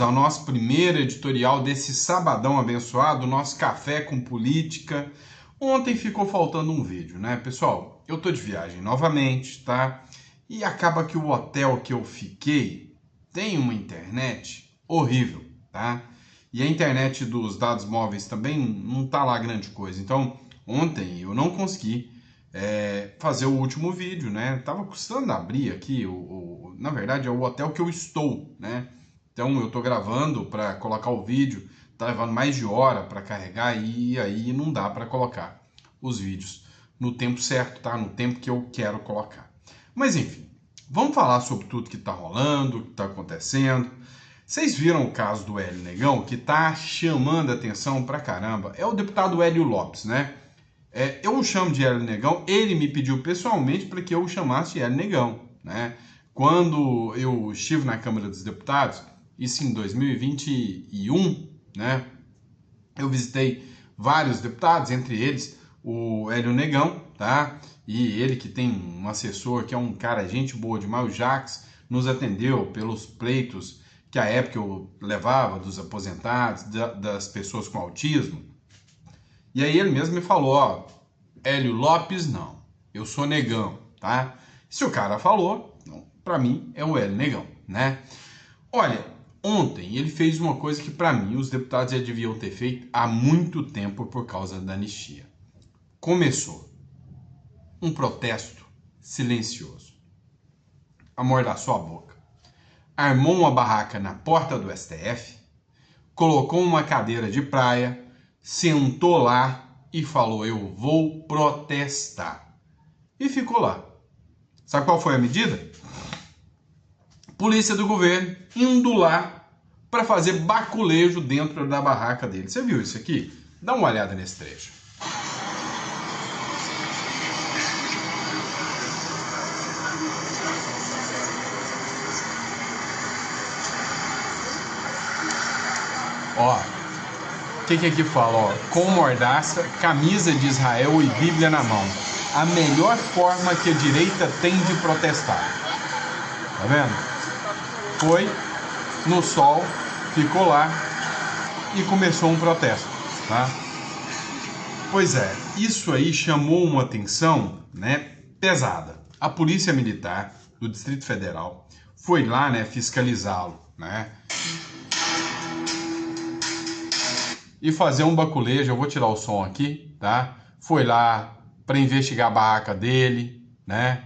Ao nosso primeiro editorial desse sabadão abençoado, nosso café com política. Ontem ficou faltando um vídeo, né, pessoal? Eu tô de viagem novamente, tá? E acaba que o hotel que eu fiquei tem uma internet horrível, tá? E a internet dos dados móveis também não tá lá grande coisa. Então, ontem eu não consegui fazer o último vídeo, né? Tava custando abrir aqui, na verdade é o hotel que eu estou, né? Então eu tô gravando para colocar o vídeo, tá levando mais de hora para carregar e aí não dá para colocar os vídeos no tempo certo, tá? No tempo que eu quero colocar. Mas enfim, vamos falar sobre tudo que tá rolando, o que tá acontecendo. Vocês viram o caso do Hélio Negão, que tá chamando a atenção pra caramba. É o deputado Hélio Lopes, né? Eu o chamo de Hélio Negão, ele me pediu pessoalmente para que eu o chamasse de Hélio Negão, né? Quando eu estive na Câmara dos Deputados, isso em 2021, né? Eu visitei vários deputados, entre eles o Hélio Negão, tá? E ele que tem um assessor que é um cara, gente boa demais, o Jacques, nos atendeu pelos pleitos que à época eu levava dos aposentados, das pessoas com autismo. E aí ele mesmo me falou, ó, Hélio Lopes não, eu sou Negão, tá? Se o cara falou, pra mim é o Hélio Negão, né? Olha, ontem ele fez uma coisa que pra mim os deputados já deviam ter feito há muito tempo por causa da anistia. Começou um protesto silencioso. Amordaçou a boca. Armou uma barraca na porta do STF, colocou uma cadeira de praia, sentou lá e falou, eu vou protestar. E ficou lá. Sabe qual foi a medida? Polícia do governo indo lá para fazer baculejo dentro da barraca dele. Você viu isso aqui? Dá uma olhada nesse trecho. Ó, o que aqui fala? Ó, com mordaça, camisa de Israel e Bíblia na mão. A melhor forma que a direita tem de protestar. Tá vendo? Foi no sol, ficou lá e começou um protesto, tá? Pois é, isso aí chamou uma atenção, né, pesada. A Polícia Militar do Distrito Federal foi lá, né, fiscalizá-lo, né? E fazer um baculejo, eu vou tirar o som aqui, tá? Foi lá para investigar a barraca dele, né?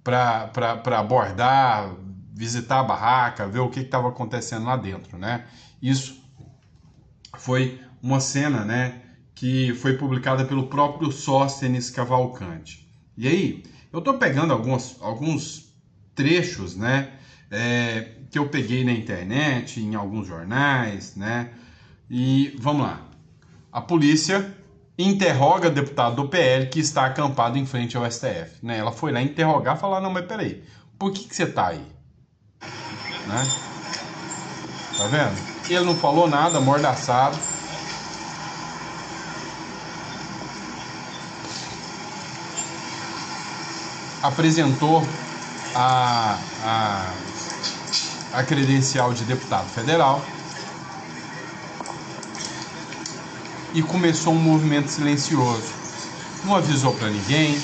Para abordar, visitar a barraca, ver o que estava acontecendo lá dentro, né? Isso foi uma cena, né, que foi publicada pelo próprio Sóstenes Cavalcante. E aí, eu tô pegando alguns trechos, né, que eu peguei na internet, em alguns jornais, né? E vamos lá. A polícia interroga deputado do PL que está acampado em frente ao STF, né? Ela foi lá interrogar e falar, não, mas peraí, por que você tá aí? Né? Tá vendo? Ele não falou nada, amordaçado. Apresentou a credencial de deputado federal e começou um movimento silencioso. Não avisou para ninguém,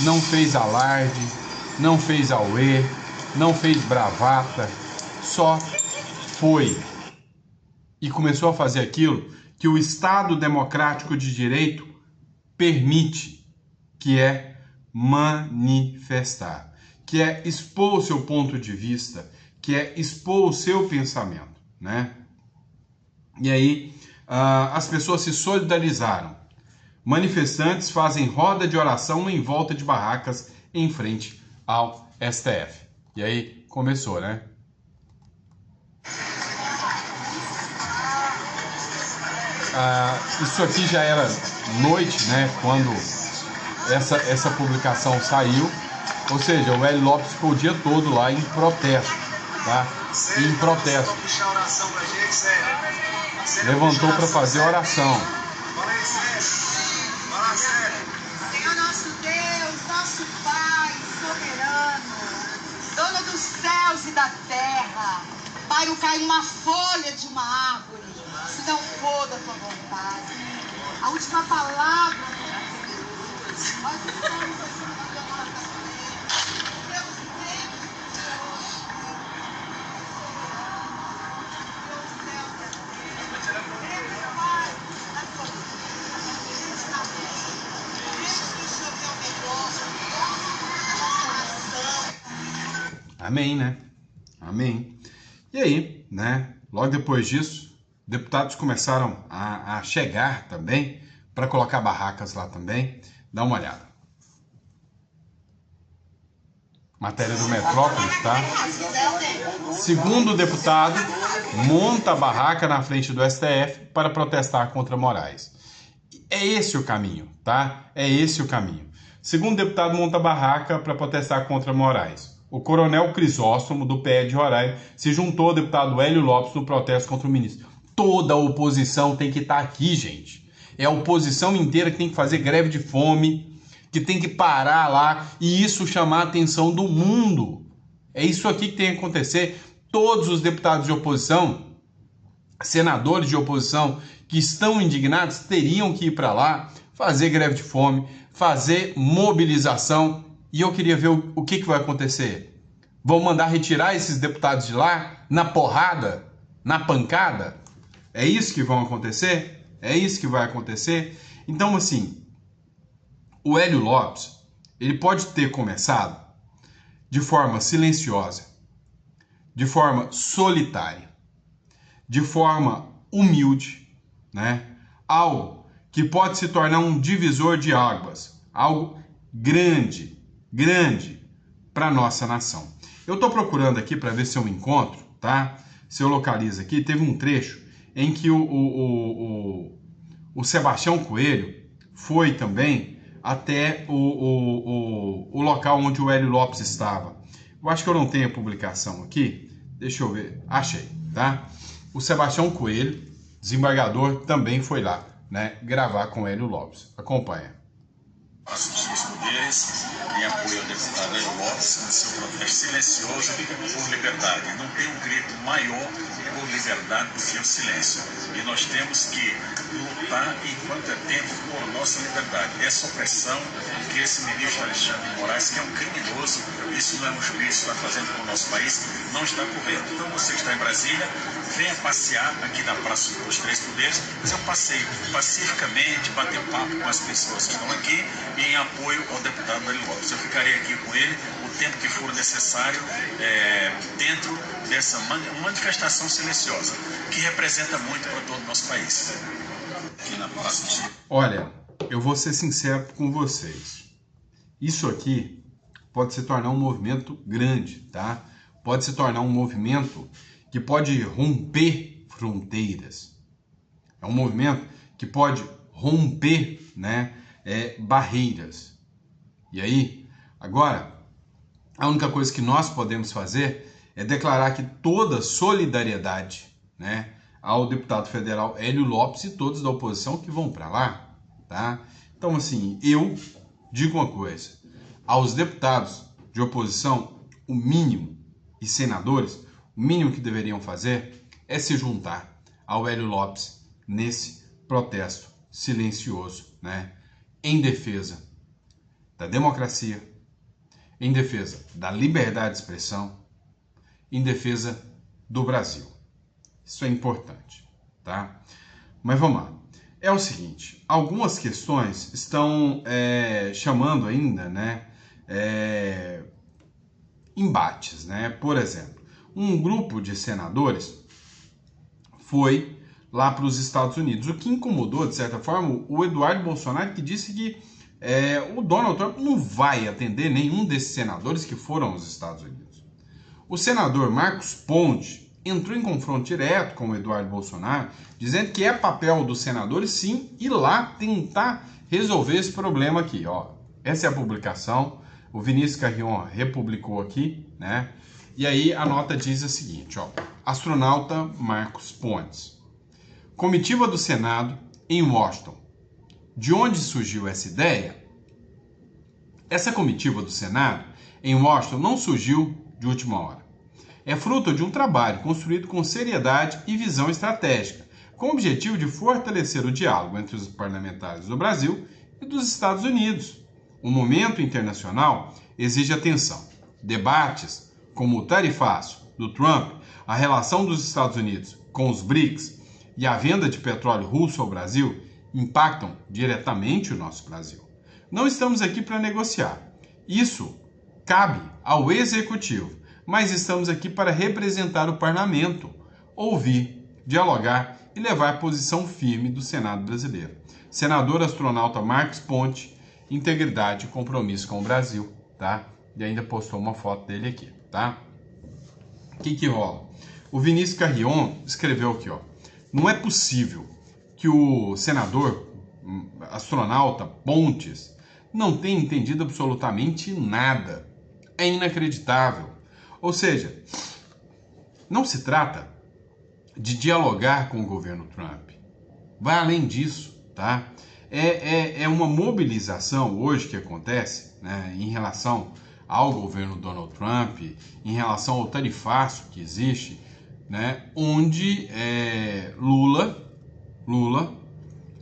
não fez alarde, não fez auê, não fez bravata, só foi e começou a fazer aquilo que o Estado democrático de direito permite, que é manifestar, que é expor o seu ponto de vista, que é expor o seu pensamento, né? E aí as pessoas se solidarizaram. Manifestantes fazem roda de oração em volta de barracas em frente ao STF. E aí começou, né? Isso aqui já era noite, né, quando essa publicação saiu, ou seja, o Hélio Lopes ficou o dia todo lá em protesto, tá? Em protesto. Levantou para fazer oração. Senhor nosso Deus, nosso Pai soberano, dono dos céus e da terra, Pai, não cai uma folha de uma árvore, se não for da tua vontade. A última palavra do Deus. Nós estamos aqui na nossa frente. Deus vem. Amém, né? Amém. E aí, né? Logo depois disso, deputados começaram a chegar também para colocar barracas lá também. Dá uma olhada. Matéria do Metrópolis, tá? Segundo deputado, monta a barraca na frente do STF para protestar contra Moraes. É esse o caminho, tá? É esse o caminho. Segundo deputado, monta a barraca para protestar contra Moraes. O coronel Crisóstomo, do PE de Roraima, se juntou ao deputado Hélio Lopes no protesto contra o ministro. Toda a oposição tem que estar aqui, gente. É a oposição inteira que tem que fazer greve de fome, que tem que parar lá e isso chamar a atenção do mundo. É isso aqui que tem que acontecer. Todos os deputados de oposição, senadores de oposição que estão indignados, teriam que ir para lá, fazer greve de fome, fazer mobilização. E eu queria ver o que vai acontecer. Vão mandar retirar esses deputados de lá na porrada, na pancada? É isso que vai acontecer? É isso que vai acontecer? Então, assim, o Hélio Lopes, ele pode ter começado de forma silenciosa, de forma solitária, de forma humilde, né? Algo que pode se tornar um divisor de águas, algo grande para nossa nação. Eu estou procurando aqui para ver se eu encontro, tá? Se eu localizo aqui, teve um trecho em que o Sebastião Coelho foi também até o local onde o Hélio Lopes estava. Eu acho que eu não tenho a publicação aqui. Deixa eu ver. Achei, tá? O Sebastião Coelho, desembargador, também foi lá, né, gravar com o Hélio Lopes. Acompanha. Os poderes em apoio ao deputado Hélio Lopes no seu protesto silencioso por liberdade. Não tem um grito maior por liberdade do que o silêncio. E nós temos que lutar enquanto é tempo por nossa liberdade. Essa opressão que esse ministro Alexandre de Moraes, que é um criminoso, isso não é um juiz, está fazendo com o nosso país, não está correto. Então você que está em Brasília, venha passear aqui na Praça dos Três Poderes, fazer um passeio pacificamente, bater papo com as pessoas que estão aqui e em apoio ao deputado Hélio Lopes. Eu ficarei aqui com ele o tempo que for necessário dentro dessa manifestação silenciosa, que representa muito para todo o nosso país. Aqui na Praça. Olha, eu vou ser sincero com vocês. Isso aqui pode se tornar um movimento grande, tá? Pode se tornar um movimento que pode romper fronteiras. É um movimento que pode romper, né, barreiras. E aí, agora, a única coisa que nós podemos fazer é declarar que toda solidariedade, né, ao deputado federal Hélio Lopes e todos da oposição que vão para lá, tá? Então, assim, eu digo uma coisa, aos deputados de oposição, o mínimo, e senadores, o mínimo que deveriam fazer é se juntar ao Hélio Lopes nesse protesto silencioso, né, em defesa da democracia, em defesa da liberdade de expressão, em defesa do Brasil. Isso é importante, tá? Mas vamos lá. É o seguinte, algumas questões estão chamando ainda, né, embates, né? Por exemplo, um grupo de senadores foi lá para os Estados Unidos, o que incomodou, de certa forma, o Eduardo Bolsonaro, que disse que o Donald Trump não vai atender nenhum desses senadores que foram aos Estados Unidos. O senador Marcos Pontes entrou em confronto direto com o Eduardo Bolsonaro, dizendo que é papel dos senadores, sim, ir lá tentar resolver esse problema aqui, ó. Essa é a publicação, o Vinícius Carrion republicou aqui, né? E aí a nota diz o seguinte, ó. Astronauta Marcos Pontes. Comitiva do Senado em Washington. De onde surgiu essa ideia? Essa comitiva do Senado em Washington não surgiu de última hora. é fruto de um trabalho construído com seriedade e visão estratégica, com o objetivo de fortalecer o diálogo entre os parlamentares do Brasil e dos Estados Unidos. O momento internacional exige atenção. Debates como o tarifaço do Trump, a relação dos Estados Unidos com os BRICS e a venda de petróleo russo ao Brasil impactam diretamente o nosso Brasil. Não estamos aqui para negociar. Isso cabe ao Executivo, mas estamos aqui para representar o Parlamento, ouvir, dialogar e levar posição firme do Senado brasileiro. Senador astronauta Marcos Pontes, integridade e compromisso com o Brasil, tá? E ainda postou uma foto dele aqui, tá? O que rola? O Vinícius Carrion escreveu aqui, ó. Não é possível que o senador astronauta Pontes não tenha entendido absolutamente nada. É inacreditável. Ou seja, não se trata de dialogar com o governo Trump. Vai além disso, tá? É uma mobilização hoje que acontece, né, em relação ao governo Donald Trump, em relação ao tarifaço que existe, né, onde Lula,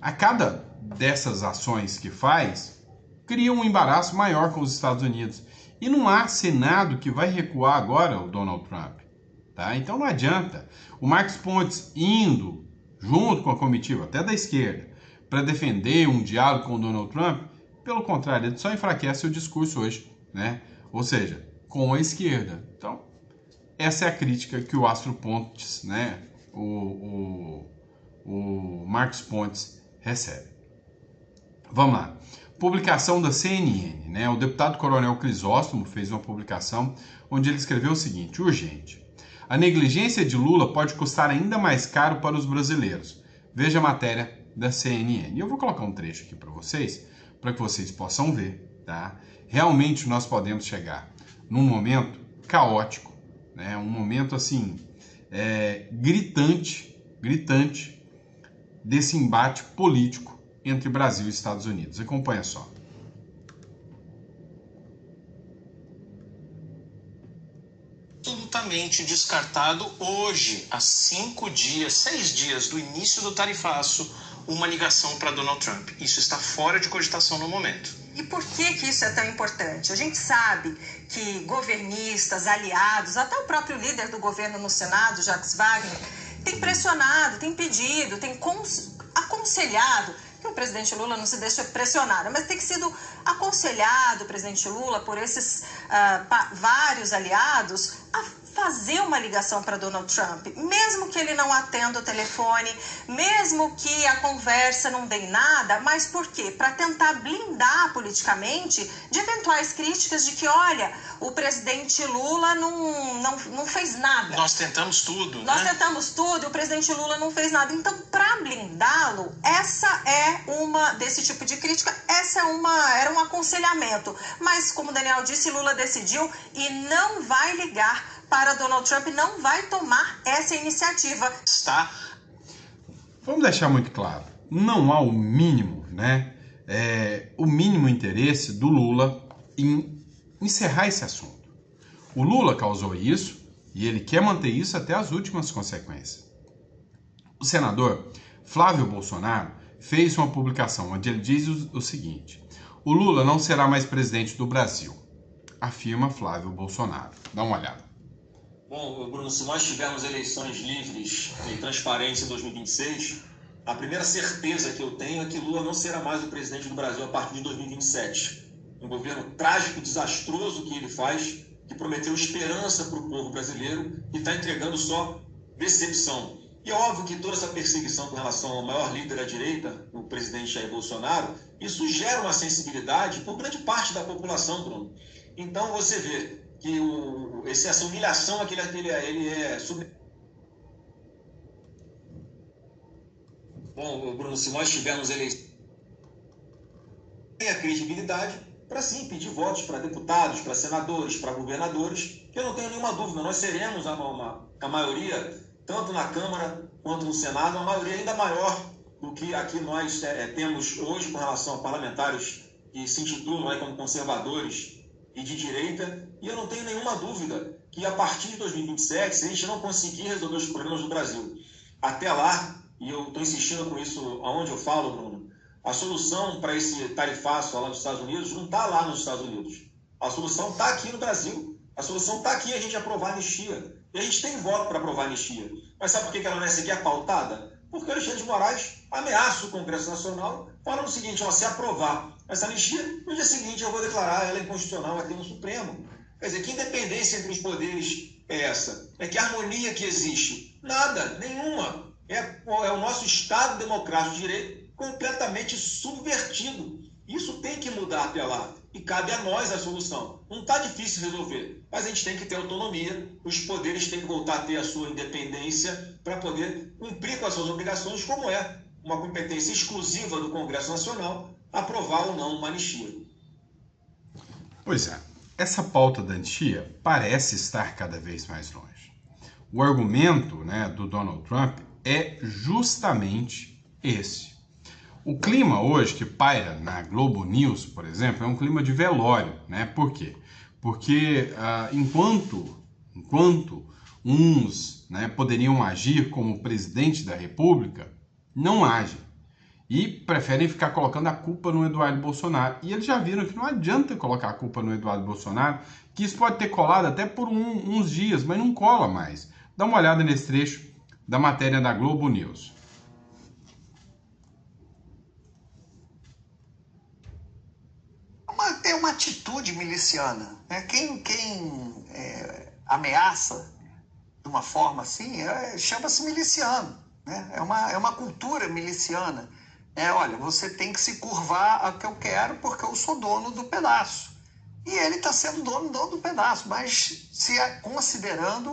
a cada dessas ações que faz, cria um embaraço maior com os Estados Unidos. E não há Senado que vai recuar agora o Donald Trump. Tá? Então não adianta. O Marcos Pontes indo junto com a comitiva, até da esquerda, para defender um diálogo com o Donald Trump, pelo contrário, ele só enfraquece o discurso hoje, né? Ou seja, com a esquerda. Então, essa é a crítica que o Astro Pontes, né, o Marcos Pontes recebe. Vamos lá. Publicação da CNN, né? O deputado Coronel Crisóstomo fez uma publicação onde ele escreveu o seguinte: urgente. A negligência de Lula pode custar ainda mais caro para os brasileiros. Veja a matéria da CNN. E eu vou colocar um trecho aqui para que vocês possam ver, tá? Realmente nós podemos chegar num momento caótico, né? Um momento assim, gritante desse embate político entre Brasil e Estados Unidos. Acompanha só. Absolutamente descartado hoje, há 6 dias do início do tarifaço, uma ligação para Donald Trump. Isso está fora de cogitação no momento. E por que isso é tão importante? A gente sabe que governistas, aliados, até o próprio líder do governo no Senado, Jacques Wagner, tem pressionado, tem pedido, tem aconselhado, que o presidente Lula não se deixa pressionar, mas tem sido aconselhado o presidente Lula por esses vários aliados a fazer uma ligação para Donald Trump, mesmo que ele não atenda o telefone, mesmo que a conversa não dê nada, mas por quê? Para tentar blindar politicamente de eventuais críticas de que, olha, o presidente Lula não fez nada. Nós tentamos tudo, Nós tentamos tudo e o presidente Lula não fez nada. Então, para blindá-lo, essa é uma desse tipo de crítica, era um aconselhamento. Mas, como o Daniel disse, Lula decidiu e não vai ligar para Donald Trump, não vai tomar essa iniciativa. Vamos deixar muito claro, não há o mínimo, né? O mínimo interesse do Lula em encerrar esse assunto. O Lula causou isso e ele quer manter isso até as últimas consequências. O senador Flávio Bolsonaro fez uma publicação onde ele diz o seguinte: o Lula não será mais presidente do Brasil, afirma Flávio Bolsonaro. Dá uma olhada. Bom, Bruno, se nós tivermos eleições livres e transparentes em 2026, a primeira certeza que eu tenho é que Lula não será mais o presidente do Brasil a partir de 2027. Um governo trágico, desastroso que ele faz, que prometeu esperança para o povo brasileiro e está entregando só decepção. E é óbvio que toda essa perseguição com relação ao maior líder da direita, o presidente Jair Bolsonaro, isso gera uma sensibilidade por grande parte da população, Bruno. Então você vê que essa humilhação ele é Bom, Bruno, se nós tivermos eleições, tem a credibilidade para sim pedir votos para deputados, para senadores, para governadores, que eu não tenho nenhuma dúvida, nós seremos a maioria, tanto na Câmara quanto no Senado, uma maioria ainda maior do que aqui nós temos hoje com relação a parlamentares que se intitulam como conservadores e de direita, e eu não tenho nenhuma dúvida que a partir de 2027, se a gente não conseguir resolver os problemas do Brasil até lá, e eu estou insistindo com isso aonde eu falo, Bruno, a solução para esse tarifaço lá nos Estados Unidos não está lá nos Estados Unidos. A solução está aqui no Brasil. A solução está aqui, a gente aprovar a anistia. E a gente tem voto para aprovar a anistia. Mas sabe por que ela não é sequer pautada? Porque o Alexandre de Moraes ameaça o Congresso Nacional, falando o seguinte, ó, se aprovar essa anistia, no dia seguinte eu vou declarar ela inconstitucional aqui no Supremo. Quer dizer, que independência entre os poderes é essa? É que harmonia que existe? Nada, nenhuma. É o nosso Estado democrático de direito completamente subvertido. Isso tem que mudar até lá. E cabe a nós a solução. Não está difícil resolver, mas a gente tem que ter autonomia, os poderes têm que voltar a ter a sua independência para poder cumprir com as suas obrigações, como é uma competência exclusiva do Congresso Nacional, aprovar ou não uma anistia. Pois é, essa pauta da anistia parece estar cada vez mais longe. O argumento, né, do Donald Trump é justamente esse. O clima hoje que paira na Globo News, por exemplo, é um clima de velório, né? Por quê? Porque enquanto uns, né, poderiam agir como presidente da República, não agem. E preferem ficar colocando a culpa no Eduardo Bolsonaro. E eles já viram que não adianta colocar a culpa no Eduardo Bolsonaro, que isso pode ter colado até por uns dias, mas não cola mais. Dá uma olhada nesse trecho da matéria da Globo News. É uma atitude miliciana, né? Quem ameaça de uma forma assim chama-se miliciano, né? É uma cultura miliciana. Olha, você tem que se curvar ao que eu quero porque eu sou dono do pedaço. E ele está sendo dono do pedaço, mas considerando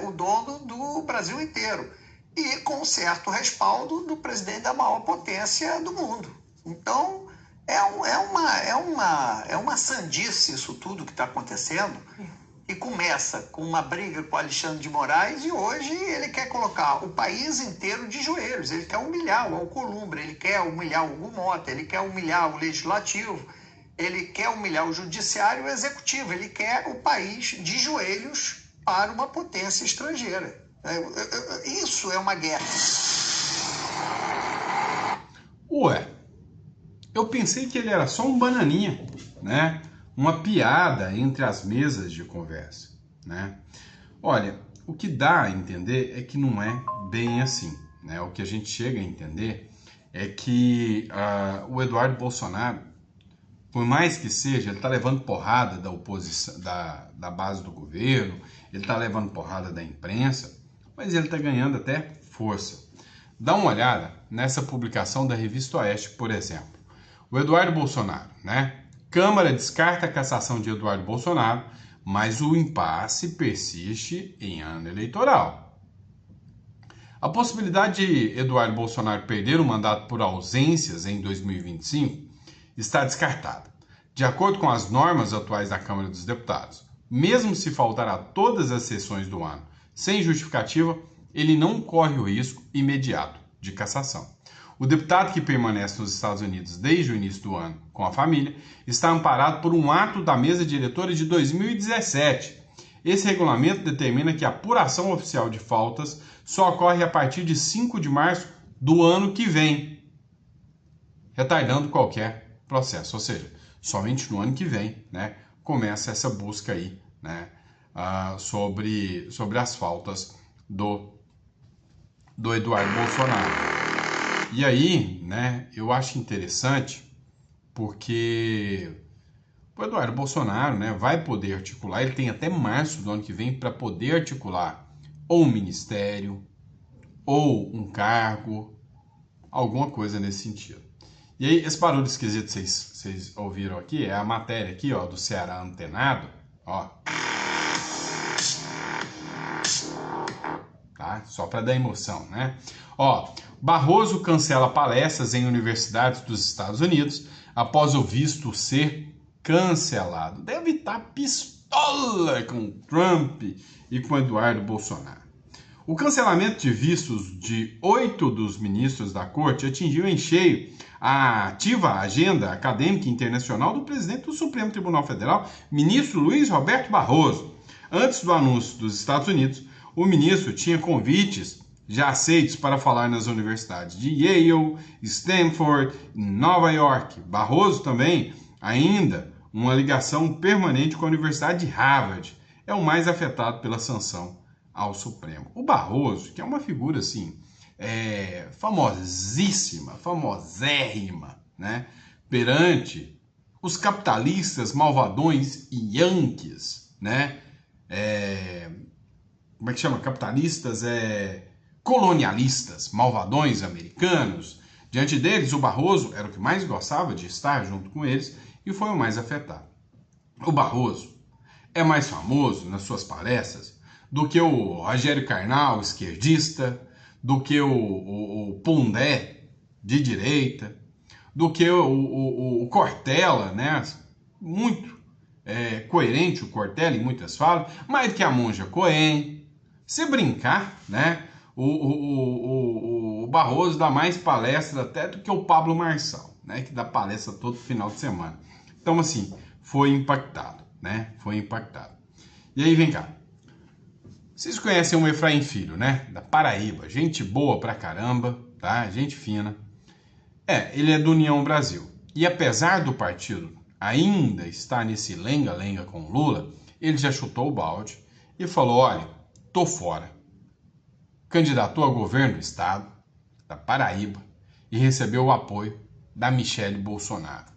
o dono do Brasil inteiro. E com certo respaldo do presidente da maior potência do mundo. Então, é uma sandice isso tudo que está acontecendo. E começa com uma briga com o Alexandre de Moraes e hoje ele quer colocar o país inteiro de joelhos. Ele quer humilhar o Alcolumbre, ele quer humilhar o Hugo Mota, ele quer humilhar o Legislativo, ele quer humilhar o Judiciário e o Executivo. Ele quer o país de joelhos para uma potência estrangeira. Isso é uma guerra. Ué, eu pensei que ele era só um bananinha, né? Uma piada entre as mesas de conversa, né? Olha, o que dá a entender é que não é bem assim, né? O que a gente chega a entender é que o Eduardo Bolsonaro, por mais que seja, ele está levando porrada da oposição, da base do governo, ele está levando porrada da imprensa, mas ele está ganhando até força. Dá uma olhada nessa publicação da Revista Oeste, por exemplo. O Eduardo Bolsonaro, né? Câmara descarta a cassação de Eduardo Bolsonaro, mas o impasse persiste em ano eleitoral. A possibilidade de Eduardo Bolsonaro perder o mandato por ausências em 2025 está descartada. De acordo com as normas atuais da Câmara dos Deputados, mesmo se faltar a todas as sessões do ano sem justificativa, ele não corre o risco imediato de cassação. O deputado que permanece nos Estados Unidos desde o início do ano com a família está amparado por um ato da mesa diretora de 2017. Esse regulamento determina que a apuração oficial de faltas só ocorre a partir de 5 de março do ano que vem, retardando qualquer processo. Ou seja, somente no ano que vem, né, começa essa busca aí, né, sobre as faltas do Eduardo Bolsonaro. E aí, né, eu acho interessante porque o Eduardo Bolsonaro, né, vai poder articular, ele tem até março do ano que vem para poder articular ou um ministério, ou um cargo, alguma coisa nesse sentido. E aí, esse barulho esquisito que vocês ouviram aqui é a matéria aqui, ó, do Ceará Antenado, ó. Tá? Só para dar emoção, né? Ó, Barroso cancela palestras em universidades dos Estados Unidos após o visto ser cancelado. Deve estar pistola com Trump e com Eduardo Bolsonaro. O cancelamento de vistos de 8 dos ministros da corte atingiu em cheio a ativa agenda acadêmica internacional do presidente do Supremo Tribunal Federal, ministro Luiz Roberto Barroso. Antes do anúncio dos Estados Unidos, o ministro tinha convites já aceitos para falar nas universidades de Yale, Stanford e Nova York. Barroso também, ainda, uma ligação permanente com a Universidade de Harvard, é o mais afetado pela sanção ao Supremo. O Barroso, que é uma figura assim, famosérrima, né, perante os capitalistas malvadões e yankees, né, como é que chama? Capitalistas colonialistas, malvadões americanos. Diante deles, o Barroso era o que mais gostava de estar junto com eles e foi o mais afetado. O Barroso é mais famoso nas suas palestras do que o Rogério Carnal, esquerdista, do que o Pondé, de direita, do que o Cortella, né? Muito coerente o Cortella em muitas falas, mais do que a Monja Cohen. Se brincar, né? O Barroso dá mais palestra até do que o Pablo Marçal, né? Que dá palestra todo final de semana. Então, assim, foi impactado, né? Foi impactado. E aí, vem cá. Vocês conhecem o Efraim Filho, né? Da Paraíba. Gente boa pra caramba, tá? Gente fina. Ele é do União Brasil. E apesar do partido ainda estar nesse lenga-lenga com o Lula, ele já chutou o balde e falou, olha, tô fora. Candidatou a governo do estado, da Paraíba, e recebeu o apoio da Michele Bolsonaro.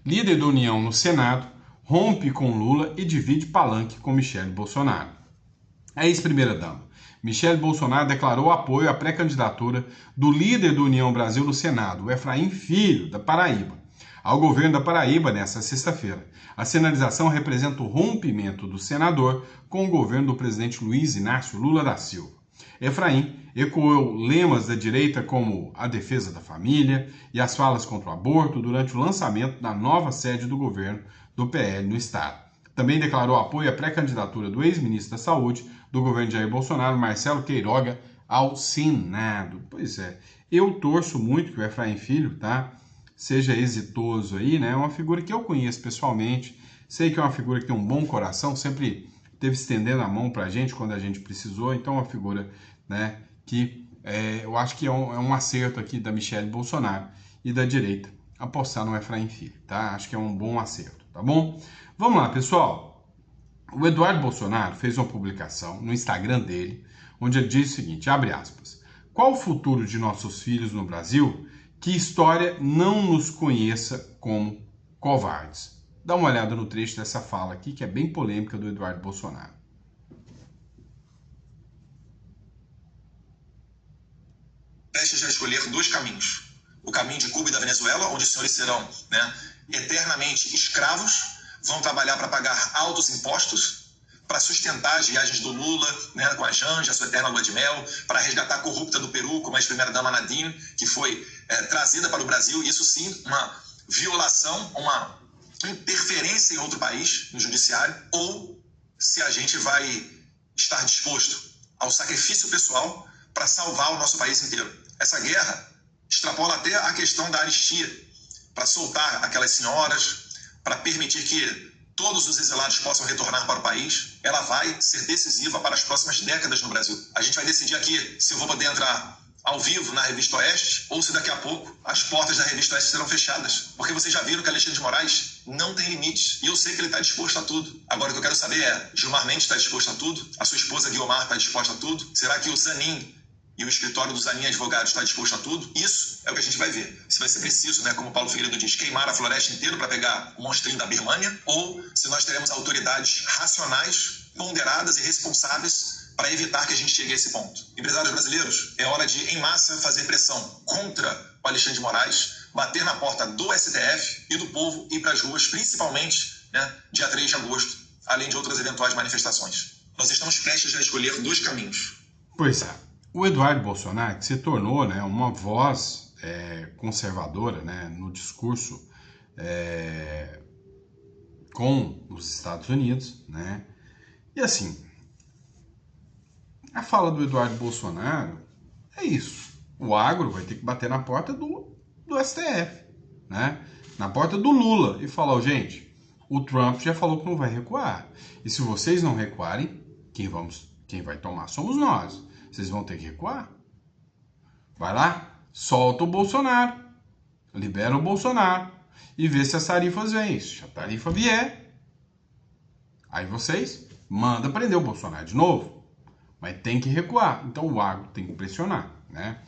Líder da União no Senado, rompe com Lula e divide palanque com Michele Bolsonaro. A ex-primeira-dama, Michele Bolsonaro, declarou apoio à pré-candidatura do líder do União Brasil no Senado, o Efraim Filho, da Paraíba, ao governo da Paraíba nesta sexta-feira. A sinalização representa o rompimento do senador com o governo do presidente Luiz Inácio Lula da Silva. Efraim ecoou lemas da direita como a defesa da família e as falas contra o aborto durante o lançamento da nova sede do governo do PL no estado. Também declarou apoio à pré-candidatura do ex-ministro da Saúde do governo de Jair Bolsonaro, Marcelo Queiroga, ao Senado. Pois é, eu torço muito que o Efraim Filho, tá, seja exitoso aí, né? É uma figura que eu conheço pessoalmente, sei que é uma figura que tem um bom coração, sempre teve estendendo a mão pra gente quando a gente precisou, então é uma figura, né, que eu acho que é um acerto aqui da Michele Bolsonaro e da direita apostar no Efraim Filho, tá? Acho que é um bom acerto, tá bom? Vamos lá, pessoal. O Eduardo Bolsonaro fez uma publicação no Instagram dele, onde ele diz o seguinte, abre aspas, qual o futuro de nossos filhos no Brasil que história não nos conheça como covardes? Dá uma olhada no trecho dessa fala aqui, que é bem polêmica, do Eduardo Bolsonaro. Prestes a escolher dois caminhos. O caminho de Cuba e da Venezuela, onde os senhores serão, né, eternamente escravos, vão trabalhar para pagar altos impostos, para sustentar as viagens do Lula, né, com a Janja, a sua eterna lua de mel, para resgatar a corrupta do Peru, como a ex-primeira-dama Nadine, que foi trazida para o Brasil, e isso sim, uma violação, uma interferência em outro país, no judiciário, ou se a gente vai estar disposto ao sacrifício pessoal para salvar o nosso país inteiro. Essa guerra extrapola até a questão da anistia, para soltar aquelas senhoras, para permitir que todos os exilados possam retornar para o país. Ela vai ser decisiva para as próximas décadas no Brasil. A gente vai decidir aqui se eu vou poder entrar ao vivo na Revista Oeste ou se daqui a pouco as portas da Revista Oeste serão fechadas. Porque vocês já viram que Alexandre de Moraes não tem limites. E eu sei que ele está disposto a tudo. Agora o que eu quero saber é, Gilmar Mendes está disposto a tudo? A sua esposa Guiomar está disposta a tudo? Será que o Zanin e o escritório do Zanin Advogados está disposto a tudo? Isso é o que a gente vai ver. Se vai ser preciso, né, como o Paulo Figueiredo diz, queimar a floresta inteira para pegar o monstrinho da Birmânia, ou se nós teremos autoridades racionais, ponderadas e responsáveis para evitar que a gente chegue a esse ponto. Empresários brasileiros, é hora de, em massa, fazer pressão contra o Alexandre de Moraes, bater na porta do STF e do povo ir para as ruas, principalmente, né, dia 3 de agosto, além de outras eventuais manifestações. Nós estamos prestes a escolher dois caminhos. Pois é. O Eduardo Bolsonaro, que se tornou, né, uma voz conservadora, né, no discurso com os Estados Unidos, né, e assim, a fala do Eduardo Bolsonaro é isso. O agro vai ter que bater na porta do STF, né? Na porta do Lula e falar, gente, o Trump já falou que não vai recuar. E se vocês não recuarem, quem vai tomar somos nós. Vocês vão ter que recuar. Vai lá, solta o Bolsonaro, libera o Bolsonaro e vê se as tarifas vêm. Se a tarifa vier, aí vocês mandam prender o Bolsonaro de novo. Mas tem que recuar. Então o agro tem que pressionar, né?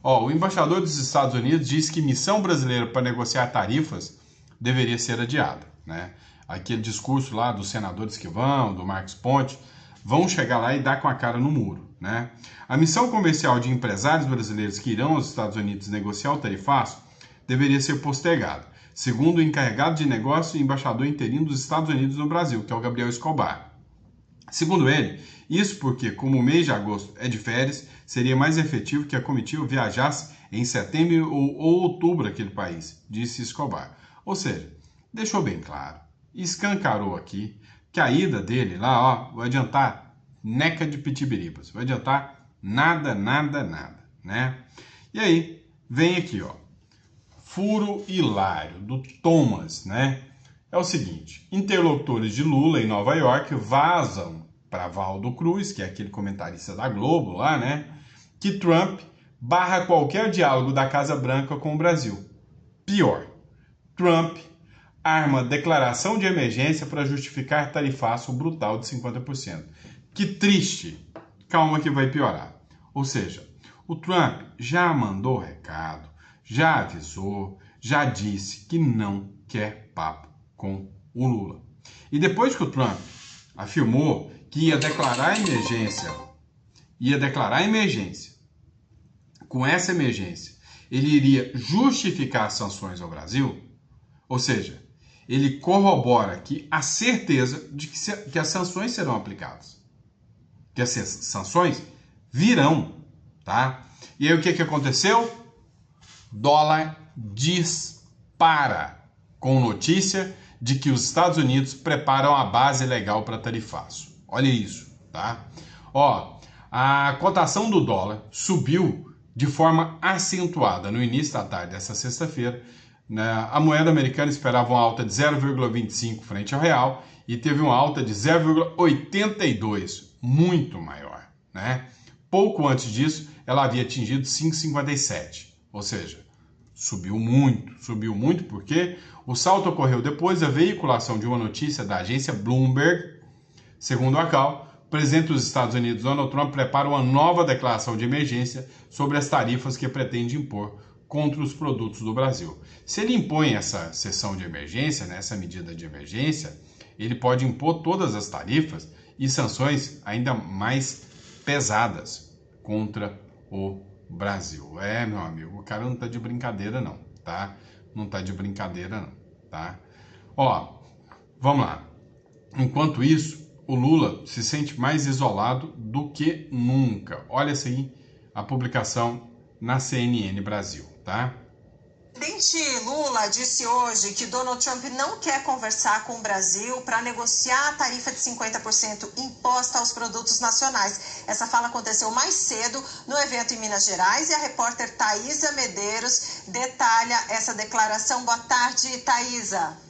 O embaixador dos Estados Unidos disse que missão brasileira para negociar tarifas deveria ser adiada, né? Aquele discurso lá dos senadores que vão, do Marcos Pontes, vão chegar lá e dar com a cara no muro, né? A missão comercial de empresários brasileiros que irão aos Estados Unidos negociar o tarifaço deveria ser postergada, segundo o encarregado de negócio e embaixador interino dos Estados Unidos no Brasil, que é o Gabriel Escobar. Segundo ele, isso porque, como o mês de agosto é de férias, seria mais efetivo que a comitiva viajasse em setembro ou outubro àquele país, disse Escobar. Ou seja, deixou bem claro, escancarou aqui, que a ida dele lá, vai adiantar neca de pitibiribas, vai adiantar nada, né? E aí, vem aqui, furo hilário do Thomas, né? É o seguinte, interlocutores de Lula em Nova York vazam para Valdo Cruz, que é aquele comentarista da Globo lá, né? Que Trump barra qualquer diálogo da Casa Branca com o Brasil. Pior, Trump arma declaração de emergência para justificar tarifaço brutal de 50%. Que triste. Calma que vai piorar. Ou seja, o Trump já mandou recado, já avisou, já disse que não quer papo com o Lula. E depois que o Trump afirmou que ia declarar emergência, com essa emergência, ele iria justificar as sanções ao Brasil, ou seja, ele corrobora aqui a certeza de que as sanções serão aplicadas. Que as sanções virão, tá? E aí o que aconteceu? Dólar dispara com notícia de que os Estados Unidos preparam a base legal para tarifaço. Olha isso, tá? A cotação do dólar subiu de forma acentuada no início da tarde dessa sexta-feira. A moeda americana esperava uma alta de 0,25 frente ao real e teve uma alta de 0,82, muito maior, né? Pouco antes disso, ela havia atingido 5,57, ou seja, subiu muito porque o salto ocorreu depois da veiculação de uma notícia da agência Bloomberg, segundo a qual o presidente dos Estados Unidos, Donald Trump, prepara uma nova declaração de emergência sobre as tarifas que pretende impor contra os produtos do Brasil. Se ele impõe essa sessão de emergência, né, essa medida de emergência, ele pode impor todas as tarifas e sanções ainda mais pesadas contra o Brasil. Meu amigo, o cara não tá de brincadeira não, tá? Não tá de brincadeira não, tá? Vamos lá. Enquanto isso, o Lula se sente mais isolado do que nunca. Olha essa aí, a publicação na CNN Brasil, tá? O presidente Lula disse hoje que Donald Trump não quer conversar com o Brasil para negociar a tarifa de 50% imposta aos produtos nacionais. Essa fala aconteceu mais cedo no evento em Minas Gerais e a repórter Thaisa Medeiros detalha essa declaração. Boa tarde, Thaisa.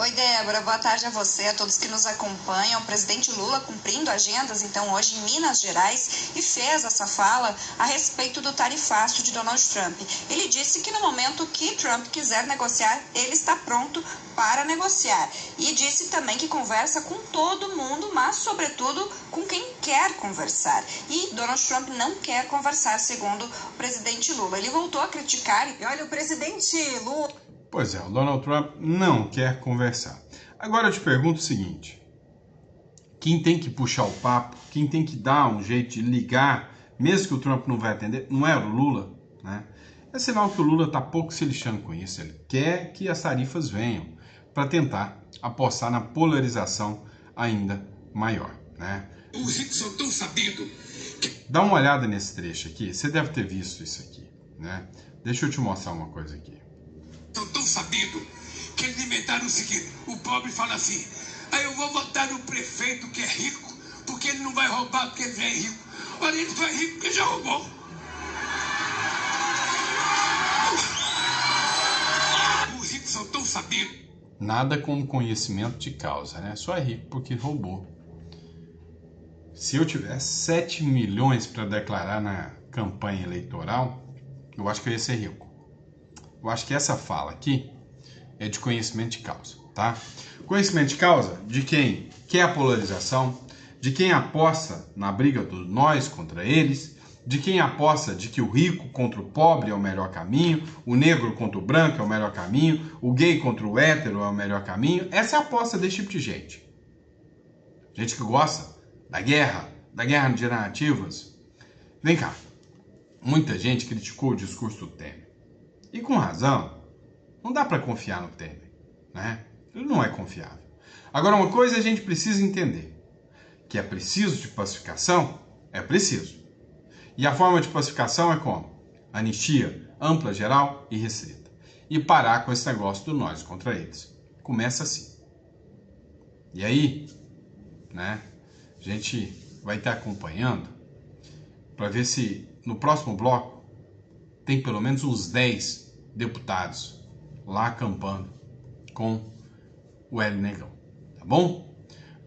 Oi, Débora, boa tarde a você, a todos que nos acompanham. O presidente Lula cumprindo agendas, então, hoje em Minas Gerais, e fez essa fala a respeito do tarifaço de Donald Trump. Ele disse que no momento que Trump quiser negociar, ele está pronto para negociar. E disse também que conversa com todo mundo, mas, sobretudo, com quem quer conversar. E Donald Trump não quer conversar, segundo o presidente Lula. Ele voltou a criticar. E olha, o presidente Lula... Pois é, o Donald Trump não quer conversar. Agora eu te pergunto o seguinte, quem tem que puxar o papo, quem tem que dar um jeito de ligar, mesmo que o Trump não vai atender, não é o Lula, né? É sinal que o Lula está pouco se lixando com isso, ele quer que as tarifas venham para tentar apostar na polarização ainda maior, né? Os ricos são tão sabidos. Dá uma olhada nesse trecho aqui, você deve ter visto isso aqui, né? Deixa eu te mostrar uma coisa aqui. São tão sabidos que eles inventaram o seguinte: o pobre fala assim, aí eu vou votar no prefeito que é rico, porque que ele não vai roubar porque ele já é rico. Olha, ele só é rico porque já roubou. Os ricos são tão sabidos. Nada como conhecimento de causa, né? Só é rico porque roubou. Se eu tivesse 7 milhões para declarar na campanha eleitoral, eu acho que eu ia ser rico. Eu acho que essa fala aqui é de conhecimento de causa, tá? Conhecimento de causa de quem quer a polarização, de quem aposta na briga dos nós contra eles, de quem aposta de que o rico contra o pobre é o melhor caminho, o negro contra o branco é o melhor caminho, o gay contra o hétero é o melhor caminho. Essa é a aposta desse tipo de gente. Gente que gosta da guerra de narrativas. Vem cá, muita gente criticou o discurso do Temer. E com razão, não dá para confiar no Temer, né? Ele não é confiável. Agora, uma coisa a gente precisa entender, que é preciso de pacificação, é preciso. E a forma de pacificação é como? Anistia ampla, geral e restrita. E parar com esse negócio do nós contra eles. Começa assim. E aí, né, a gente vai estar acompanhando para ver se no próximo bloco tem pelo menos uns 10 deputados lá acampando com o Hélio Negrão. Tá bom?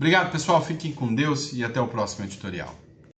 Obrigado, pessoal. Fiquem com Deus e até o próximo editorial.